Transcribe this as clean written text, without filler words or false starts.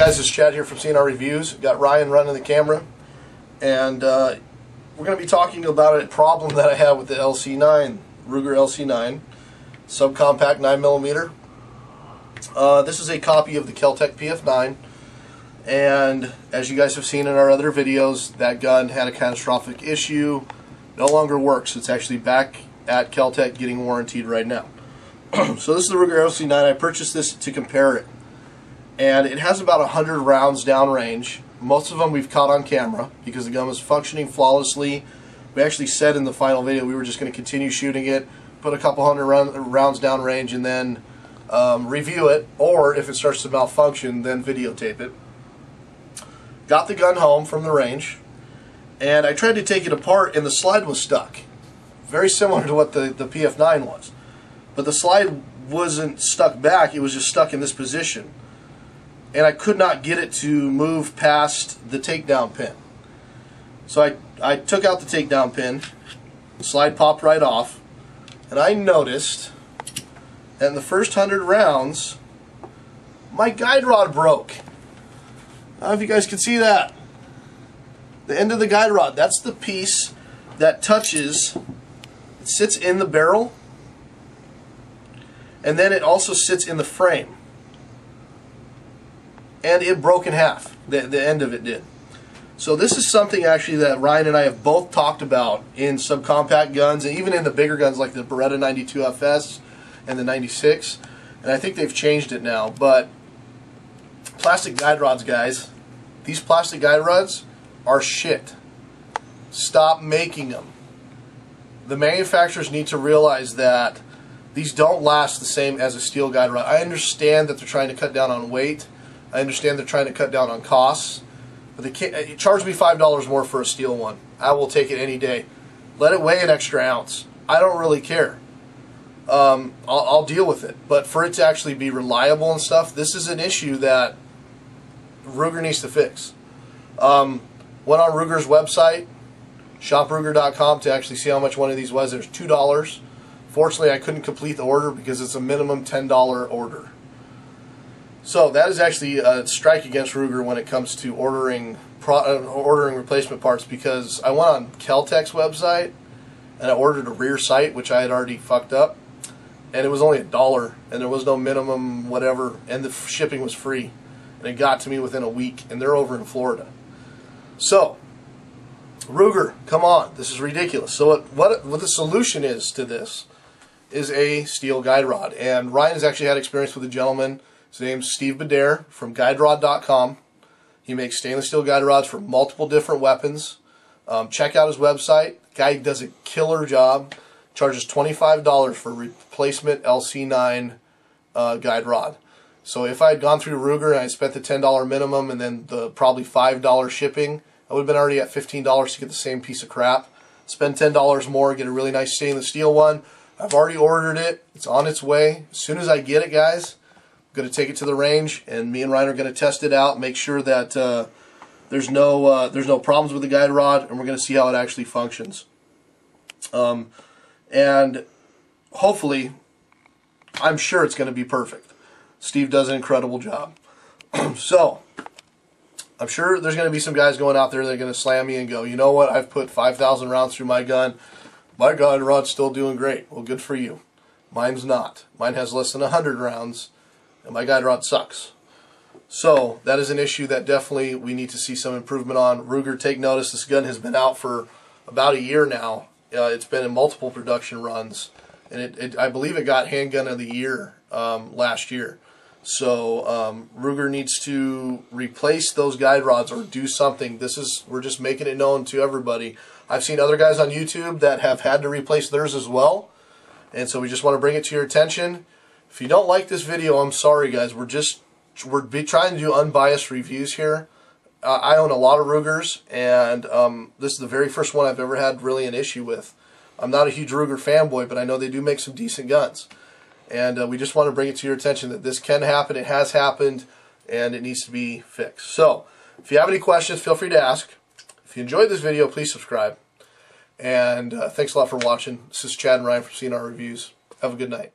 guys, it's Chad here from CNR Reviews. Got Ryan running the camera, and we're going to be talking about a problem that I have with the LC9, Ruger LC9, subcompact 9mm. This is a copy of the Kel-Tec PF9, and as you guys have seen in our other videos, that gun had a catastrophic issue, no longer works. It's actually back at Kel-Tec getting warranted right now. So this is the Ruger LC9. I purchased this to compare it. And it has about 100 rounds downrange. Most of them we've caught on camera because the gun was functioning flawlessly. We actually said in the final video we were just going to continue shooting it, put a couple hundred rounds downrange, and then review it, or if it starts to malfunction, then videotape it. Got the gun home from the range, and I tried to take it apart, and the slide was stuck. Very similar to what the PF9 was. But the slide wasn't stuck back, it was just stuck in this position. And I could not get it to move past the takedown pin. So I took out the takedown pin, the slide popped right off, and I noticed that in the first 100 rounds, my guide rod broke. I don't know if you guys can see that. The end of the guide rod, that's the piece that touches, it sits in the barrel, and then it also sits in the frame. And it broke in half. The end of it did. So this is something actually that Ryan and I have both talked about in subcompact guns, and even in the bigger guns like the Beretta 92 FS and the 96. And I think they've changed it now. But plastic guide rods, guys, these plastic guide rods are shit. Stop making them. The manufacturers need to realize that these don't last the same as a steel guide rod. I understand that they're trying to cut down on weight. I understand they're trying to cut down on costs, but they can't charge me $5 more for a steel one. I will take it any day. Let it weigh an extra ounce. I don't really care. I'll deal with it. But for it to actually be reliable and stuff, this is an issue that Ruger needs to fix. Went on Ruger's website, shopruger.com, to actually see how much one of these was. There's $2. Fortunately, I couldn't complete the order because it's a minimum $10 order. So that is actually a strike against Ruger when it comes to ordering replacement parts, because I went on Kel-Tec's website and I ordered a rear sight, which I had already fucked up, and it was only $1, and there was no minimum whatever, and the shipping was free, and it got to me within a week, and they're over in Florida. So Ruger, come on, this is ridiculous. So what the solution is to this is a steel guide rod, and Ryan has actually had experience with a gentleman. His name's Steve Badare from Guiderod.com. He makes stainless steel guide rods for multiple different weapons. Check out his website. The guy does a killer job. Charges $25 for a replacement LC9 guide rod. So if I had gone through Ruger and I spent the $10 minimum and then the probably $5 shipping, I would have been already at $15 to get the same piece of crap. Spend $10 more, get a really nice stainless steel one. I've already ordered it. It's on its way. As soon as I get it, guys, going to take it to the range, and me and Ryan are going to test it out, make sure that there's no problems with the guide rod, and we're going to see how it actually functions. And hopefully, I'm sure it's going to be perfect. Steve does an incredible job. So I'm sure there's going to be some guys going out there that are going to slam me and go, you know what, I've put 5,000 rounds through my gun. My guide rod's still doing great. Well, good for you. Mine's not. Mine has less than 100 rounds. And my guide rod sucks. So that is an issue that definitely we need to see some improvement on. Ruger, take notice. This gun has been out for about a year now. It's been in multiple production runs, and I believe it got Handgun of the Year last year. So Ruger needs to replace those guide rods or do something. We're just making it known to everybody. I've seen other guys on YouTube that have had to replace theirs as well, and so we just want to bring it to your attention. If you don't like this video, I'm sorry, guys. We're trying to do unbiased reviews here. I own a lot of Rugers, and this is the very first one I've ever had really an issue with. I'm not a huge Ruger fanboy, but I know they do make some decent guns. And we just want to bring it to your attention that this can happen, it has happened, and it needs to be fixed. So, if you have any questions, feel free to ask. If you enjoyed this video, please subscribe. And thanks a lot for watching. This is Chad and Ryan from CNR Reviews. Have a good night.